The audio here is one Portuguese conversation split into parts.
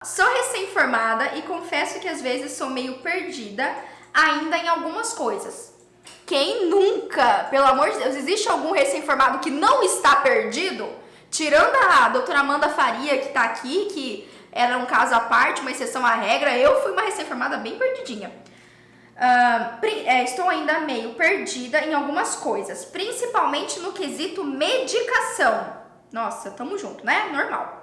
Sou recém-formada e confesso que às vezes sou meio perdida ainda em algumas coisas. Quem nunca? Pelo amor de Deus, existe algum recém-formado que não está perdido? Tirando a doutora Amanda Faria, que tá aqui, que era um caso à parte, uma exceção à regra, eu fui uma recém-formada bem perdidinha. Estou ainda meio perdida em algumas coisas, principalmente no quesito medicação. Nossa, tamo junto, né? Normal.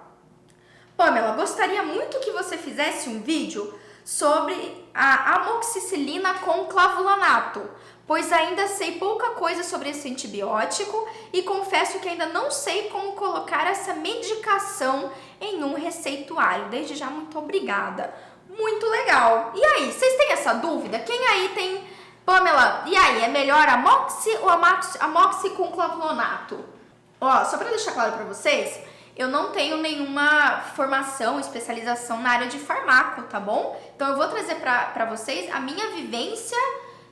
Pamela, gostaria muito que você fizesse um vídeo sobre a amoxicilina com clavulanato, pois ainda sei pouca coisa sobre esse antibiótico e confesso que ainda não sei como colocar essa medicação em um receituário. Desde já, muito obrigada. Muito legal. E aí, vocês têm essa dúvida? Quem aí tem... Pamela, e aí, é melhor amoxi ou amoxi com clavulanato? Ó, só para deixar claro para vocês, eu não tenho nenhuma formação, especialização na área de farmaco, tá bom? Então eu vou trazer pra vocês a minha vivência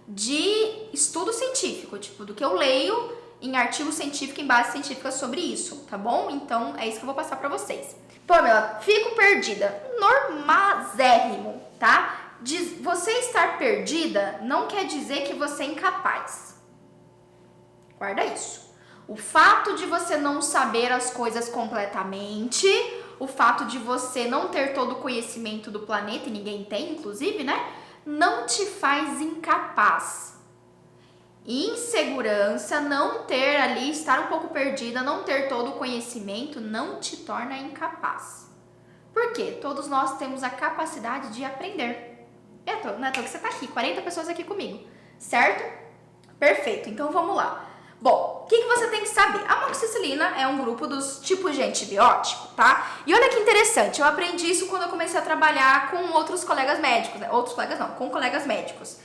de estudo científico, tipo, do que eu leio em artigo científico, em base científica sobre isso, tá bom? Então é isso que eu vou passar pra vocês. Pamela, fico perdida. Normazérrimo, tá? Você estar perdida não quer dizer que você é incapaz. Guarda isso. O fato de você não saber as coisas completamente, o fato de você não ter todo o conhecimento do planeta, e ninguém tem, inclusive, né? Não te faz incapaz. Insegurança, não ter ali, estar um pouco perdida, não ter todo o conhecimento, não te torna incapaz. Por quê? Todos nós temos a capacidade de aprender. Não é à toa que você tá aqui, 40 pessoas aqui comigo, certo? Perfeito, então vamos lá. Bom, o que você tem que saber? A amoxicilina é um grupo dos tipos de antibiótico, tá? E olha que interessante, eu aprendi isso quando eu comecei a trabalhar com outros colegas médicos, né? Outros colegas não, com colegas médicos.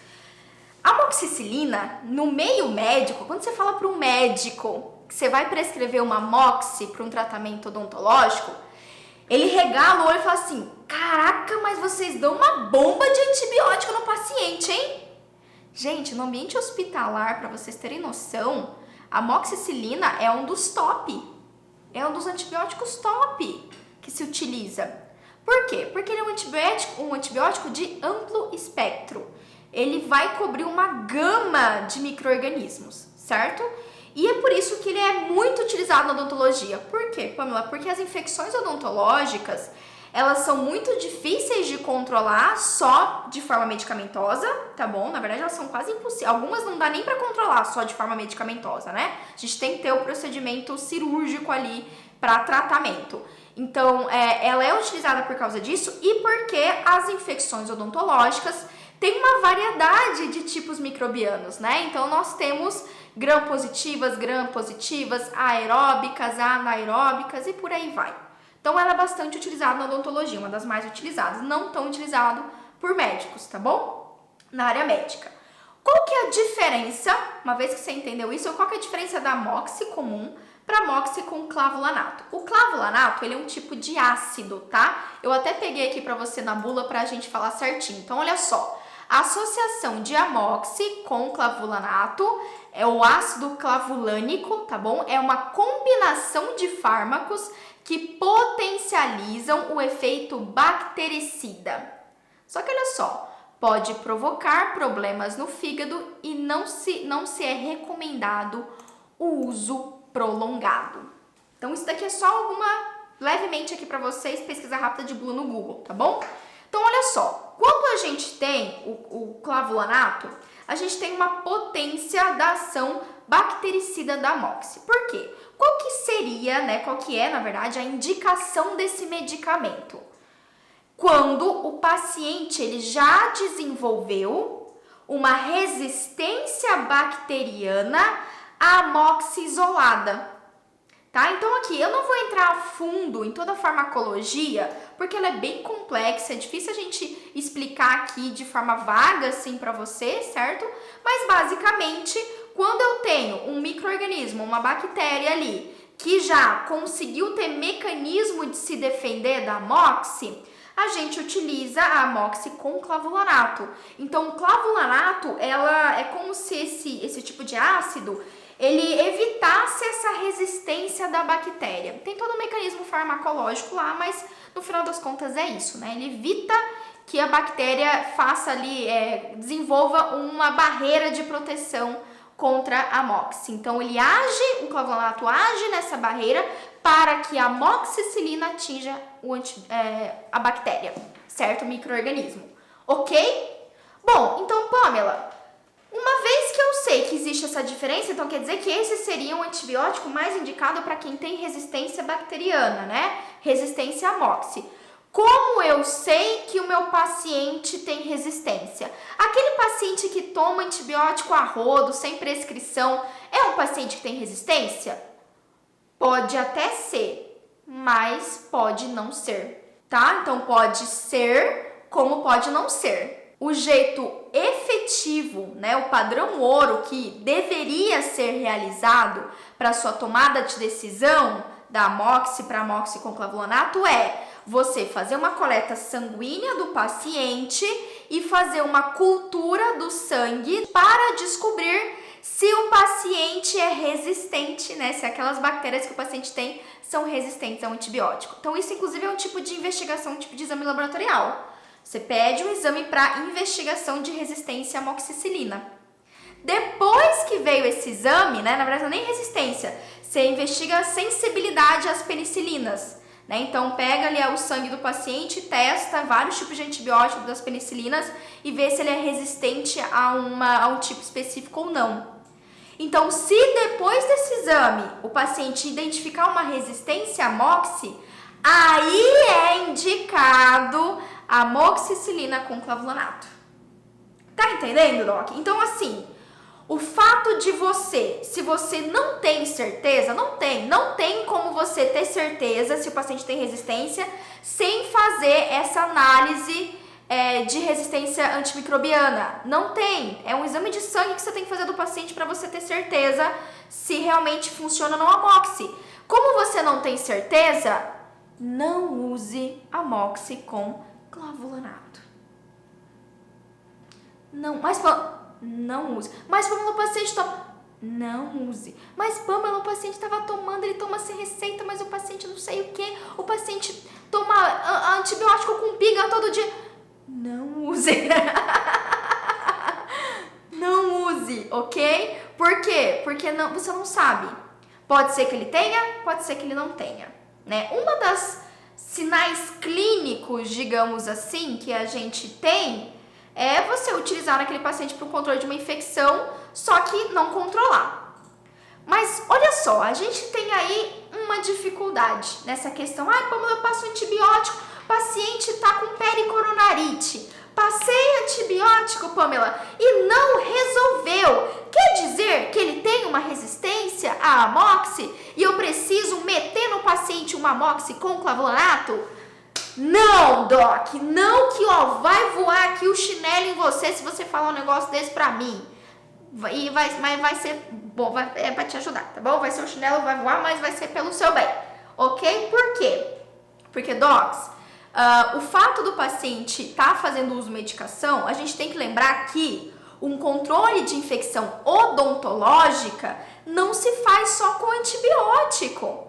A amoxicilina, no meio médico, quando você fala para um médico que você vai prescrever uma amoxi para um tratamento odontológico, ele regala o olho e fala assim, caraca, mas vocês dão uma bomba de antibiótico no paciente, hein? Gente, no ambiente hospitalar, para vocês terem noção, a amoxicilina é um dos top, é um dos antibióticos top que se utiliza. Por quê? Porque ele é um antibiótico de amplo espectro. Ele vai cobrir uma gama de micro-organismos, certo? E é por isso que ele é muito utilizado na odontologia. Por quê, Pamela? Porque as infecções odontológicas, elas são muito difíceis de controlar só de forma medicamentosa, tá bom? Na verdade, elas são quase impossíveis. Algumas não dá nem pra controlar só de forma medicamentosa, né? A gente tem que ter o procedimento cirúrgico ali para tratamento. Então, ela é utilizada por causa disso e porque as infecções odontológicas têm uma variedade de tipos microbianos, né? Então, nós temos gram-positivas, aeróbicas, anaeróbicas e por aí vai. Então, ela é bastante utilizada na odontologia, uma das mais utilizadas, não tão utilizado por médicos, tá bom? Na área médica. Qual que é a diferença, uma vez que você entendeu isso, qual que é a diferença da amoxi comum para amoxi com clavulanato? O clavulanato, ele é um tipo de ácido, tá? Eu até peguei aqui para você na bula pra gente falar certinho. Então, olha só, a associação de amoxi com clavulanato é o ácido clavulânico, tá bom? É uma combinação de fármacos que potencializam o efeito bactericida. Só que olha só, pode provocar problemas no fígado e não se é recomendado o uso prolongado. Então isso daqui é só levemente aqui para vocês, pesquisa rápida de Blue no Google, tá bom? Então olha só, quando a gente tem o clavulanato, a gente tem uma potência da ação bactericida da amoxi. Por quê? Qual que é, na verdade, a indicação desse medicamento? Quando o paciente ele já desenvolveu uma resistência bacteriana à amoxi isolada. Tá? Então aqui, eu não vou entrar a fundo em toda a farmacologia, porque ela é bem complexa, é difícil a gente explicar aqui de forma vaga assim para você, certo? Mas basicamente, quando eu tenho um micro-organismo, uma bactéria ali, que já conseguiu ter mecanismo de se defender da amoxi, a gente utiliza a amoxi com clavulanato. Então, o clavulanato, ela é como se esse tipo de ácido, ele evitasse essa resistência da bactéria. Tem todo um mecanismo farmacológico lá, mas no final das contas é isso, né? Ele evita que a bactéria faça ali, desenvolva uma barreira de proteção contra a moxi. Então o clavulanato age nessa barreira para que a amoxicilina atinja a bactéria, certo? O micro-organismo, ok? Bom, então, Pamela, uma vez que eu sei que existe essa diferença, então quer dizer que esse seria um antibiótico mais indicado para quem tem resistência bacteriana, né? Resistência à moxi. Como eu sei que o meu paciente tem resistência? Aquele paciente que toma antibiótico a rodo, sem prescrição, é um paciente que tem resistência? Pode até ser, mas pode não ser, tá? Então pode ser, como pode não ser. O jeito efetivo, né, o padrão ouro que deveria ser realizado para sua tomada de decisão da amoxi para amoxi com clavulanato é você fazer uma coleta sanguínea do paciente e fazer uma cultura do sangue para descobrir se o paciente é resistente, né? Se aquelas bactérias que o paciente tem são resistentes ao antibiótico. Então, isso, inclusive, é um tipo de investigação, um tipo de exame laboratorial. Você pede um exame para investigação de resistência à amoxicilina. Depois que veio esse exame, né? Na verdade, não é nem resistência. Você investiga a sensibilidade às penicilinas. Né? Então, pega ali o sangue do paciente, testa vários tipos de antibióticos das penicilinas e vê se ele é resistente a um tipo específico ou não. Então, se depois desse exame o paciente identificar uma resistência à moxi, aí é indicado a amoxicilina com clavulanato. Tá entendendo, Doc? Então, assim, o fato de se você não tem certeza, não tem como você ter certeza se o paciente tem resistência sem fazer essa análise de resistência antimicrobiana. Não tem. É um exame de sangue que você tem que fazer do paciente para você ter certeza se realmente funciona ou não a amoxi. Como você não tem certeza, não use amoxi com clavulanato. Não, mas não use. Mas Pamela, o paciente toma. Não use. Mas Pamela, o paciente estava tomando, ele toma sem receita, mas o paciente não sei o que. O paciente toma antibiótico com piga todo dia. Não use. Não use, ok? Por quê? Porque você não sabe. Pode ser que ele tenha, pode ser que ele não tenha, né? Uma das sinais clínicos, digamos assim, que a gente tem é você utilizar naquele paciente para o controle de uma infecção, só que não controlar. Mas olha só, a gente tem aí uma dificuldade nessa questão. Ai, Pamela, eu passo antibiótico, o paciente está com pericoronarite. Passei antibiótico, Pamela, e não resolveu. Quer dizer que ele tem uma resistência à amoxi e eu preciso meter no paciente uma amoxi com clavulanato? Não, Doc, não que vai voar aqui o chinelo em você se você falar um negócio desse pra mim. Mas vai ser bom, é pra te ajudar, tá bom? Vai ser um chinelo, vai voar, mas vai ser pelo seu bem, ok? Por quê? Porque, docs, o fato do paciente estar fazendo uso de medicação, a gente tem que lembrar que um controle de infecção odontológica não se faz só com antibiótico.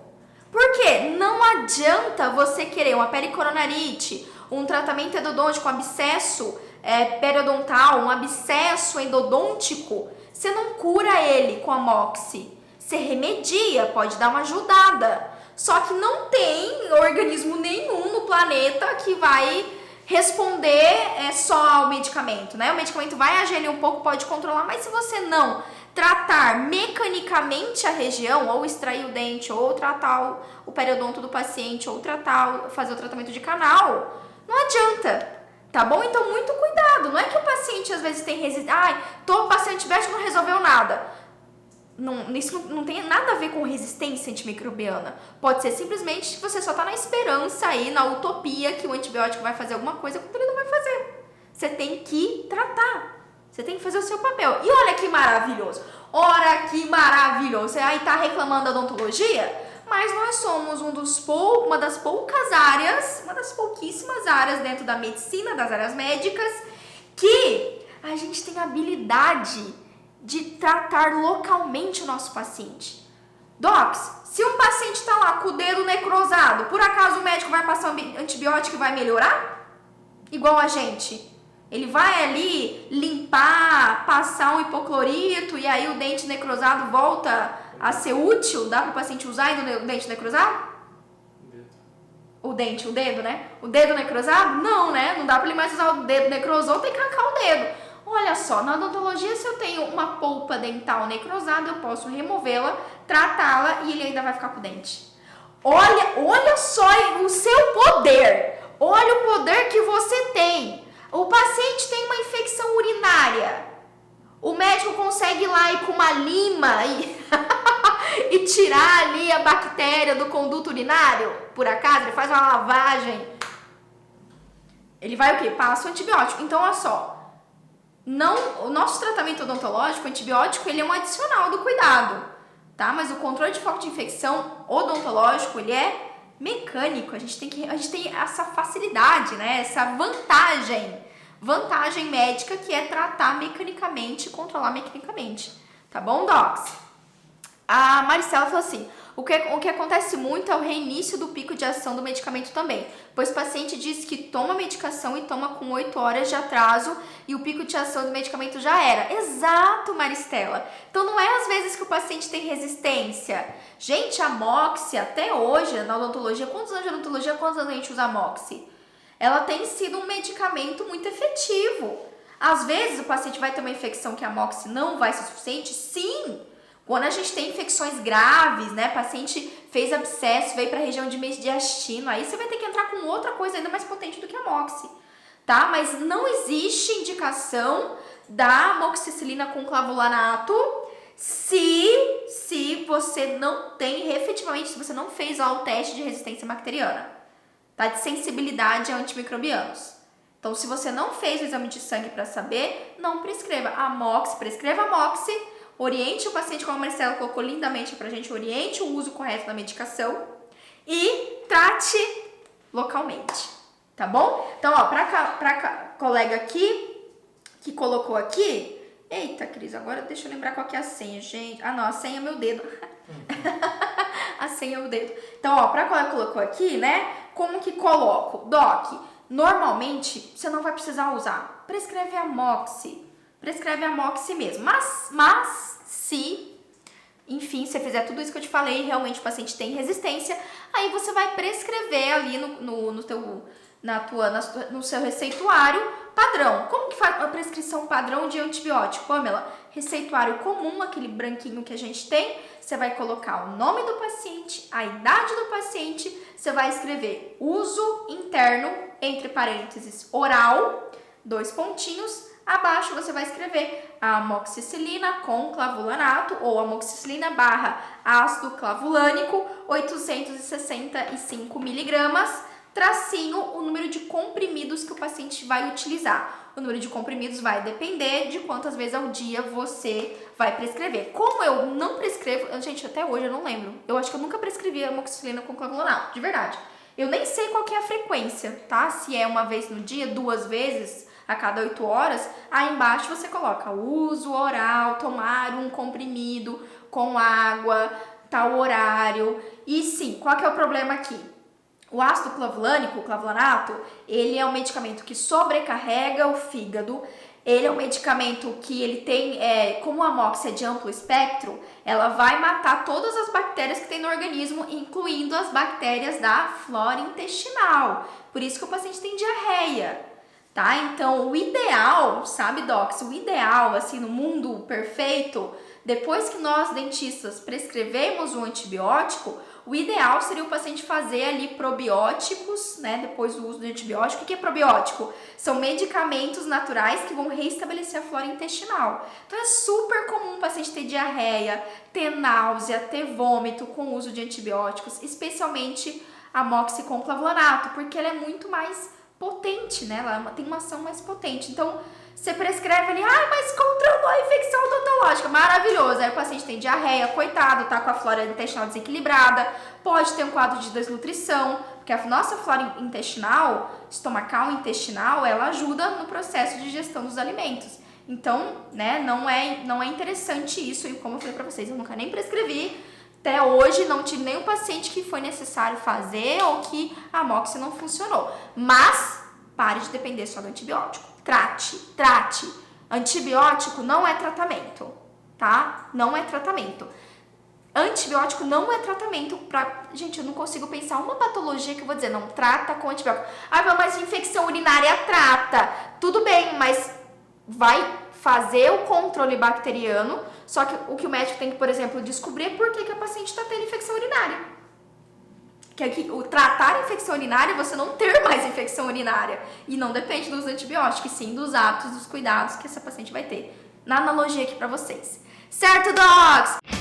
Por quê? Não adianta você querer uma pericoronarite, um tratamento endodôntico, um abscesso periodontal, um abscesso endodôntico. Você não cura ele com amoxi. Você remedia, pode dar uma ajudada. Só que não tem organismo nenhum no planeta que vai responder só ao medicamento, né? O medicamento vai agir ali um pouco, pode controlar, mas se você não tratar mecanicamente a região, ou extrair o dente, ou tratar o periodonto do paciente, ou fazer o tratamento de canal, não adianta, tá bom? Então, muito cuidado. Não é que o paciente às vezes tem resistência. Ai, tô passando antibiótico e não resolveu nada. Não, isso não tem nada a ver com resistência antimicrobiana. Pode ser simplesmente que você só tá na esperança aí, na utopia que o antibiótico vai fazer alguma coisa quando ele não vai fazer. Você tem que tratar. Você tem que fazer o seu papel. E olha que maravilhoso. Olha que maravilhoso. Você aí tá reclamando da odontologia? Mas nós somos uma das poucas áreas, uma das pouquíssimas áreas dentro da medicina, das áreas médicas, que a gente tem habilidade de tratar localmente o nosso paciente. Docs, se um paciente está lá com o dedo necrosado, por acaso o médico vai passar um antibiótico e vai melhorar? Igual a gente. Ele vai ali limpar, passar um hipoclorito e aí o dente necrosado volta a ser útil? Dá para o paciente usar ainda o dente necrosado? O dedo, né? O dedo necrosado? Não, né? Não dá para ele mais usar o dedo necrosou, tem que arrancar o dedo. Olha só, na odontologia, se eu tenho uma polpa dental necrosada, eu posso removê-la, tratá-la e ele ainda vai ficar com o dente. Olha só o seu poder. Olha o poder que você tem. O paciente tem uma infecção urinária. O médico consegue ir lá e com uma lima e tirar ali a bactéria do conduto urinário? Por acaso, ele faz uma lavagem. Ele vai o quê? Passa o antibiótico. Então, olha só. O nosso tratamento odontológico, o antibiótico, ele é um adicional do cuidado, tá? Mas o controle de foco de infecção odontológico, ele é mecânico. A gente tem essa facilidade, né? Essa vantagem médica que é tratar mecanicamente, controlar mecanicamente, tá bom, docs? A Maricela falou assim: o que acontece muito é o reinício do pico de ação do medicamento também, pois o paciente diz que toma medicação e toma com 8 horas de atraso e o pico de ação do medicamento já era. Exato, Maristela. Então não é às vezes que o paciente tem resistência. Gente, a Moxi, até hoje, na odontologia, quantos anos de odontologia, quantos anos a gente usa a Moxi? Ela tem sido um medicamento muito efetivo. Às vezes o paciente vai ter uma infecção que a Moxi não vai ser suficiente? Sim! Quando a gente tem infecções graves, né, paciente fez abscesso, veio para a região de mediastino, aí você vai ter que entrar com outra coisa ainda mais potente do que a Moxi, tá? Mas não existe indicação da amoxicilina com clavulanato se você não tem, efetivamente, se você não fez lá o teste de resistência bacteriana, tá? De sensibilidade a antimicrobianos. Então, se você não fez o exame de sangue para saber, não prescreva a Moxi, prescreva a Moxi. Oriente o paciente, como a Marcela colocou lindamente pra gente, oriente o uso correto da medicação e trate localmente, tá bom? Então, ó, pra colega aqui, que colocou aqui, eita, Cris, agora deixa eu lembrar qual que é a senha, gente. Ah, não, a senha é meu dedo. A senha é o dedo. Então, ó, pra colega que colocou aqui, né, como que coloco? Doc, normalmente, você não vai precisar usar. Prescreve a Moxi. Prescreve a Moxi mesmo, mas se, enfim, você fizer tudo isso que eu te falei e realmente o paciente tem resistência, aí você vai prescrever ali no seu receituário padrão. Como que faz a prescrição padrão de antibiótico, Pamela? Receituário comum, aquele branquinho que a gente tem, você vai colocar o nome do paciente, a idade do paciente, você vai escrever uso interno, entre parênteses, oral, 2 pontinhos. Abaixo você vai escrever a amoxicilina com clavulanato ou amoxicilina barra ácido clavulânico 865 miligramas, tracinho o número de comprimidos que o paciente vai utilizar. O número de comprimidos vai depender de quantas vezes ao dia você vai prescrever. Como eu não prescrevo, gente, até hoje eu não lembro. Eu acho que eu nunca prescrevi amoxicilina com clavulanato, de verdade. Eu nem sei qual que é a frequência, tá? Se é uma vez no dia, 2 vezes a cada 8 horas, aí embaixo você coloca uso oral, tomar um comprimido com água, tal horário. E sim, qual que é o problema aqui? O ácido clavulânico, o clavulanato, ele é um medicamento que sobrecarrega o fígado. Ele é um medicamento que ele tem, como a Moxi é de amplo espectro, ela vai matar todas as bactérias que tem no organismo, incluindo as bactérias da flora intestinal. Por isso que o paciente tem diarreia. Tá? Então, o ideal, sabe, docs? O ideal, assim, no mundo perfeito, depois que nós, dentistas, prescrevemos o antibiótico, o ideal seria o paciente fazer ali probióticos, né? Depois do uso do antibiótico. O que é probiótico? São medicamentos naturais que vão reestabelecer a flora intestinal. Então, é super comum o paciente ter diarreia, ter náusea, ter vômito com o uso de antibióticos, especialmente a Moxi com clavulanato, porque ela é muito mais potente, né? Ela tem uma ação mais potente. Então, você prescreve ali, mas controlou a infecção odontológica, maravilhoso. Aí o paciente tem diarreia, coitado, tá com a flora intestinal desequilibrada, pode ter um quadro de desnutrição, porque a nossa flora intestinal, estomacal e intestinal, ela ajuda no processo de digestão dos alimentos. Então, né, não é interessante isso. E como eu falei pra vocês, eu nunca nem prescrevi. Até hoje não tive nenhum paciente que foi necessário fazer ou que a Moxi não funcionou. Mas pare de depender só do antibiótico. Trate. Antibiótico não é tratamento, tá? Não é tratamento. Antibiótico não é tratamento pra... Gente, eu não consigo pensar uma patologia que eu vou dizer, não trata com antibiótico. Ah, mas infecção urinária trata. Tudo bem, mas vai fazer o controle bacteriano, só que o que o médico tem que, por exemplo, descobrir é por que a paciente está tendo infecção urinária. Que aqui, o tratar a infecção urinária é você não ter mais infecção urinária. E não depende dos antibióticos, e sim dos hábitos, dos cuidados que essa paciente vai ter. Na analogia aqui pra vocês. Certo, docs?